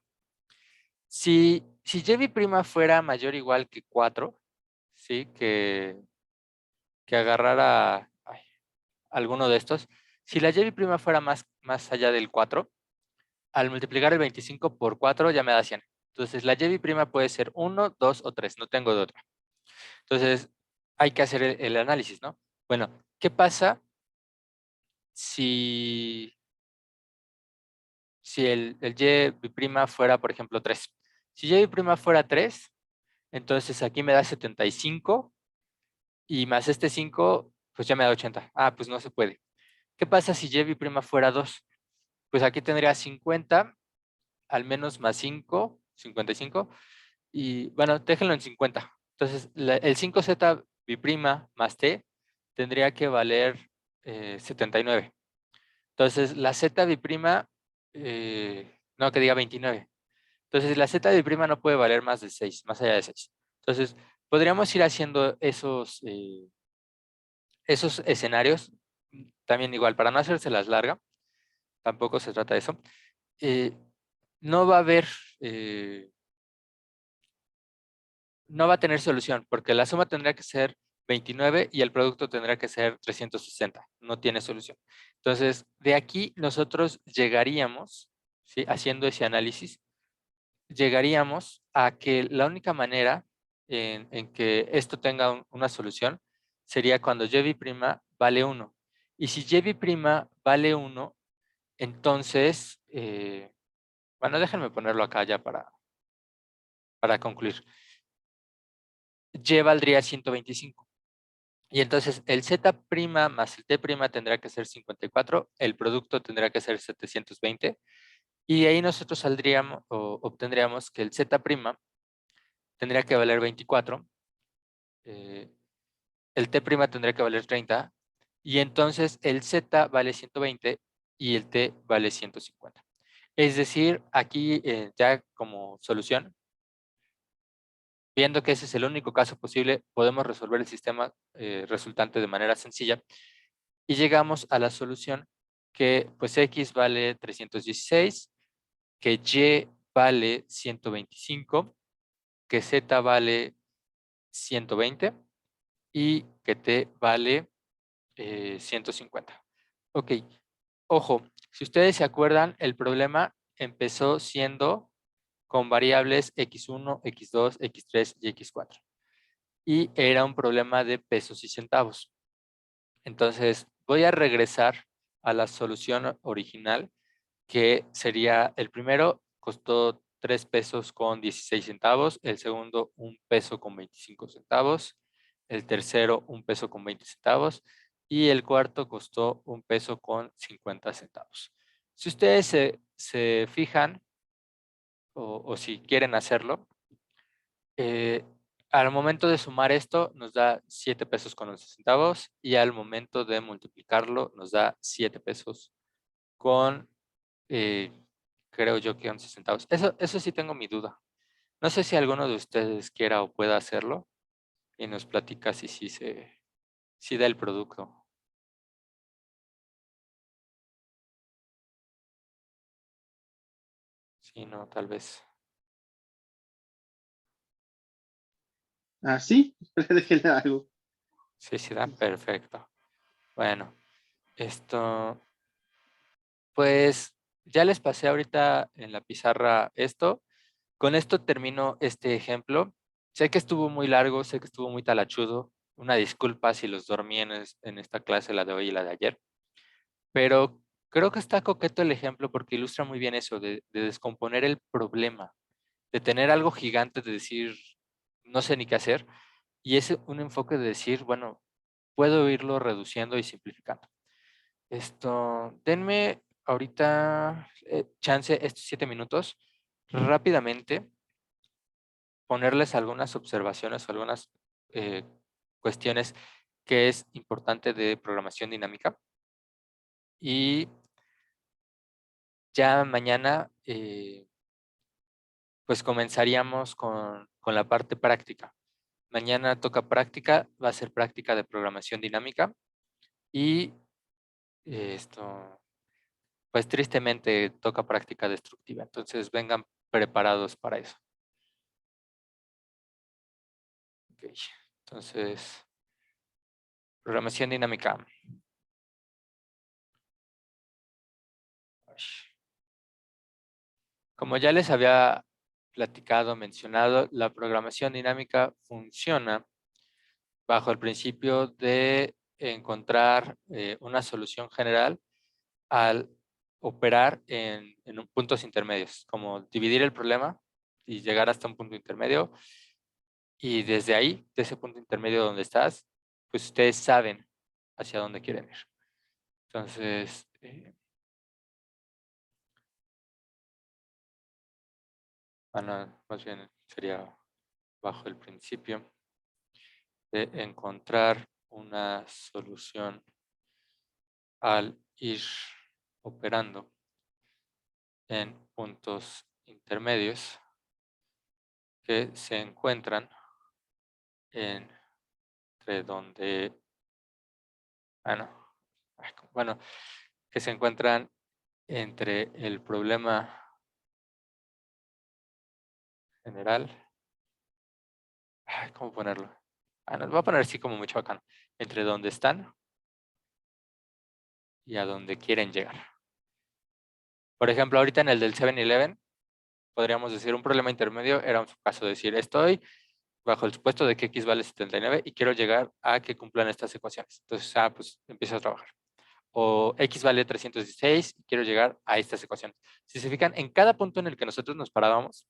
Si y biprima fuera mayor o igual que 4, ¿sí? Que agarrara alguno de estos. Si la y biprima fuera más allá del 4, al multiplicar el 25 por 4 ya me da 100. Entonces, la y biprima puede ser 1, 2 o 3, no tengo de otra. Entonces, hay que hacer el análisis, ¿no? Bueno, ¿qué pasa si el y biprima fuera, por ejemplo, 3? Si y biprima fuera 3, entonces aquí me da 75 y más este 5, pues ya me da 80. Ah, pues no se puede. ¿Qué pasa si y biprima fuera 2? Pues aquí tendría 50, al menos más 5, 55. Y bueno, déjenlo en 50. Entonces, el 5z biprima más t tendría que valer 79. Entonces, la z biprima, no, que diga 29. Entonces, la z biprima no puede valer más de 6, más allá de 6. Entonces, podríamos ir haciendo esos escenarios, también igual, para no hacérselas larga, tampoco se trata de eso. No va a haber, no va a tener solución, porque la suma tendría que ser 29 y el producto tendrá que ser 360. No tiene solución. Entonces, de aquí nosotros llegaríamos, ¿sí? Haciendo ese análisis, llegaríamos a que la única manera en que esto tenga una solución sería cuando y' vale 1. Y si y' vale 1, entonces, bueno, déjenme ponerlo acá ya para concluir. Y valdría 125. Y entonces el z' más el t' tendrá que ser 54, el producto tendrá que ser 720, y ahí nosotros saldríamos o obtendríamos que el z' tendría que valer 24, el t' tendría que valer 30, y entonces el z vale 120 y el t vale 150. Es decir, aquí ya como solución, viendo que ese es el único caso posible, podemos resolver el sistema resultante de manera sencilla y llegamos a la solución que pues x vale 316, que y vale 125, que z vale 120 y que t vale 150. Ok, ojo, si ustedes se acuerdan, el problema empezó siendo con variables x1, x2, x3 y x4. Y era un problema de pesos y centavos. Entonces, voy a regresar a la solución original, que sería el primero, costó 3 pesos con 16 centavos, el segundo 1 peso con 25 centavos, el tercero 1 peso con 20 centavos y el cuarto costó 1 peso con 50 centavos. Si ustedes se fijan o si quieren hacerlo, al momento de sumar esto nos da 7 pesos con 11 centavos y al momento de multiplicarlo nos da 7 pesos con, eh, creo yo que 11 centavos. Eso sí tengo mi duda. No sé si alguno de ustedes quiera o pueda hacerlo y nos platica si sí si da el producto. Si no, tal vez. Ah, sí, déjenle algo. Sí, sí da. Perfecto. Bueno, esto, pues ya les pasé ahorita en la pizarra esto. Con esto termino este ejemplo. Sé que estuvo muy largo, sé que estuvo muy talachudo. Una disculpa si los dormí en esta clase, la de hoy y la de ayer. Pero creo que está coqueto el ejemplo porque ilustra muy bien eso de descomponer el problema, de tener algo gigante, de decir, no sé ni qué hacer. Y es un enfoque de decir, bueno, puedo irlo reduciendo y simplificando. Denme ahorita chance, estos 7 minutos, rápidamente ponerles algunas observaciones o algunas eh, cuestiones que es importante de programación dinámica. Y ya mañana, pues comenzaríamos con la parte práctica. Mañana toca práctica, va a ser práctica de programación dinámica y pues tristemente toca práctica destructiva. Entonces vengan preparados para eso. Ok. Entonces, programación dinámica. Como ya les había platicado, mencionado, la programación dinámica funciona bajo el principio de encontrar una solución general al operar en puntos intermedios, como dividir el problema y llegar hasta un punto intermedio. Y desde ahí, de ese punto intermedio donde estás, pues ustedes saben hacia dónde quieren ir. Entonces, más bien sería bajo el principio de encontrar una solución al ir operando en puntos intermedios que se encuentran entre donde, bueno, que se encuentran entre el problema general, ¿cómo ponerlo? Voy a poner así como mucho bacán, entre donde están y a donde quieren llegar. Por ejemplo, ahorita en el del 7-Eleven, podríamos decir un problema intermedio era un caso de decir, estoy bajo el supuesto de que x vale 79 y quiero llegar a que cumplan estas ecuaciones. Entonces, pues empiezo a trabajar. O x vale 316 y quiero llegar a estas ecuaciones. Si se fijan, en cada punto en el que nosotros nos parábamos,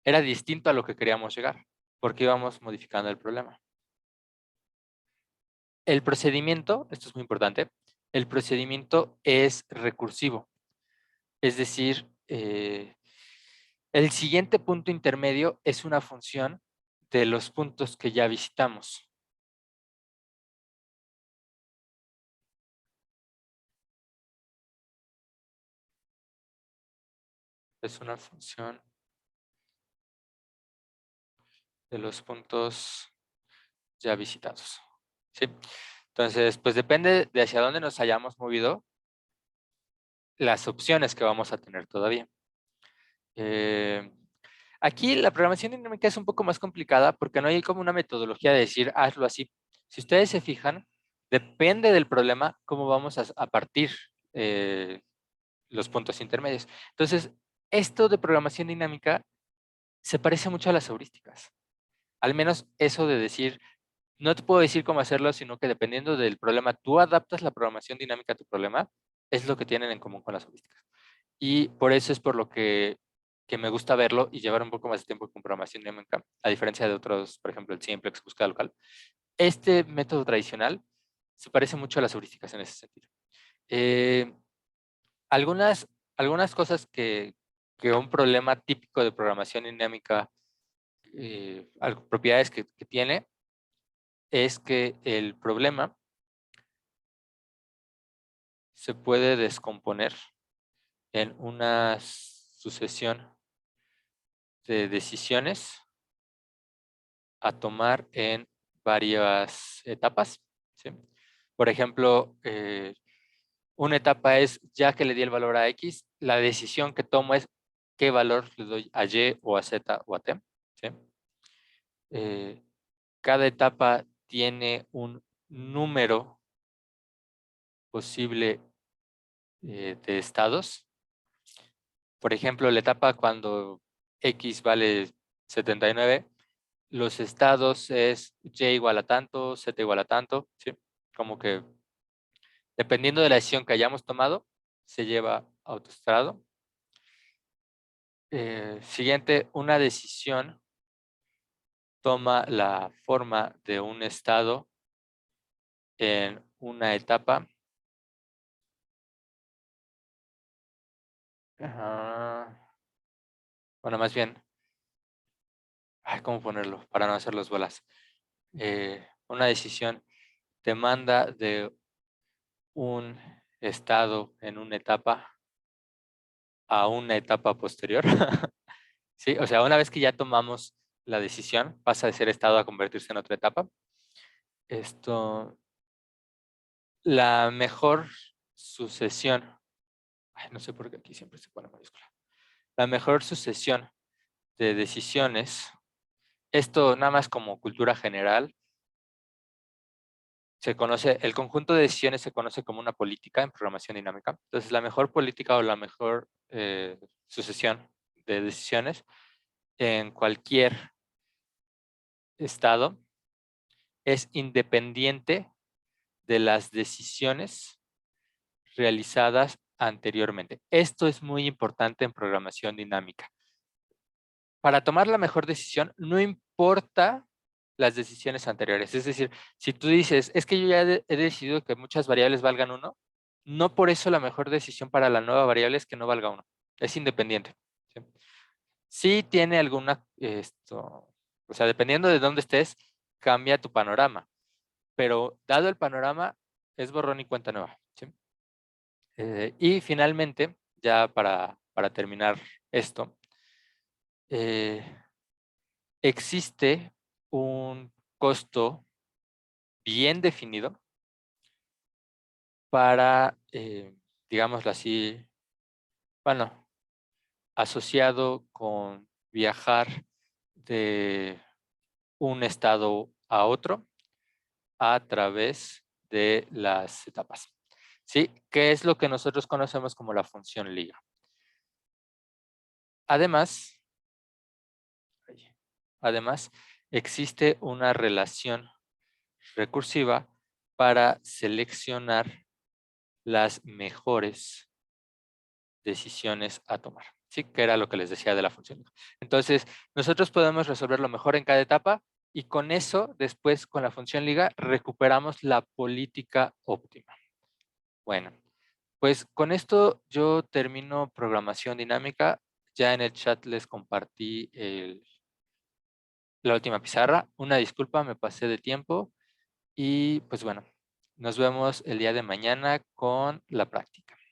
era distinto a lo que queríamos llegar, porque íbamos modificando el problema. El procedimiento, esto es muy importante, el procedimiento es recursivo. Es decir, el siguiente punto intermedio es una función de los puntos que ya visitamos. Es una función de los puntos ya visitados. ¿Sí? Entonces, pues depende de hacia dónde nos hayamos movido, las opciones que vamos a tener todavía. Aquí la programación dinámica es un poco más complicada porque no hay como una metodología de decir hazlo así. Si ustedes se fijan, depende del problema cómo vamos a partir los puntos intermedios. Entonces, esto de programación dinámica se parece mucho a las heurísticas. Al menos eso de decir, no te puedo decir cómo hacerlo, sino que dependiendo del problema, tú adaptas la programación dinámica a tu problema, es lo que tienen en común con las heurísticas. Y por eso es por lo que me gusta verlo y llevar un poco más de tiempo con programación dinámica, a diferencia de otros, por ejemplo, el Simplex, búsqueda local, este método tradicional se parece mucho a las heurísticas en ese sentido. Algunas cosas que un problema típico de programación dinámica, propiedades que tiene, es que el problema se puede descomponer en una sucesión de decisiones a tomar en varias etapas, ¿sí? Por ejemplo, una etapa es, ya que le di el valor a X, la decisión que tomo es qué valor le doy a Y o a Z o a T, ¿sí? Cada etapa tiene un número posible de estados. Por ejemplo, la etapa cuando X vale 79, los estados es Y igual a tanto, Z igual a tanto, ¿sí? Como que dependiendo de la decisión que hayamos tomado, se lleva a otro estado. Siguiente, una decisión toma la forma de un estado en una etapa. Bueno, más bien, ¿cómo ponerlo? Para no hacer los bolas. Una decisión demanda de un estado en una etapa a una etapa posterior. Sí, o sea, una vez que ya tomamos la decisión, pasa de ser estado a convertirse en otra etapa. La mejor sucesión, no sé por qué aquí siempre se pone mayúscula. La mejor sucesión de decisiones, esto nada más como cultura general, se conoce, el conjunto de decisiones se conoce como una política en programación dinámica. Entonces, la mejor política o la mejor sucesión de decisiones en cualquier estado es independiente de las decisiones realizadas anteriormente. Esto es muy importante en programación dinámica. Para tomar la mejor decisión, no importa las decisiones anteriores. Es decir, si tú dices, es que yo ya he decidido que muchas variables valgan 1, no por eso la mejor decisión para la nueva variable es que no valga 1. Es independiente. ¿Sí? Sí tiene alguna, o sea, dependiendo de dónde estés, cambia tu panorama. Pero dado el panorama, es borrón y cuenta nueva. ¿Sí? Y finalmente, ya para terminar esto, existe un costo bien definido para, digámoslo así, bueno, asociado con viajar de un estado a otro a través de las etapas. ¿Sí? ¿Qué es lo que nosotros conocemos como la función liga? Además, existe una relación recursiva para seleccionar las mejores decisiones a tomar. ¿Sí? Que era lo que les decía de la función. Entonces, nosotros podemos resolver lo mejor en cada etapa y con eso, después con la función liga, recuperamos la política óptima. Bueno, pues con esto yo termino programación dinámica. Ya en el chat les compartí la última pizarra. Una disculpa, me pasé de tiempo. Y pues bueno, nos vemos el día de mañana con la práctica.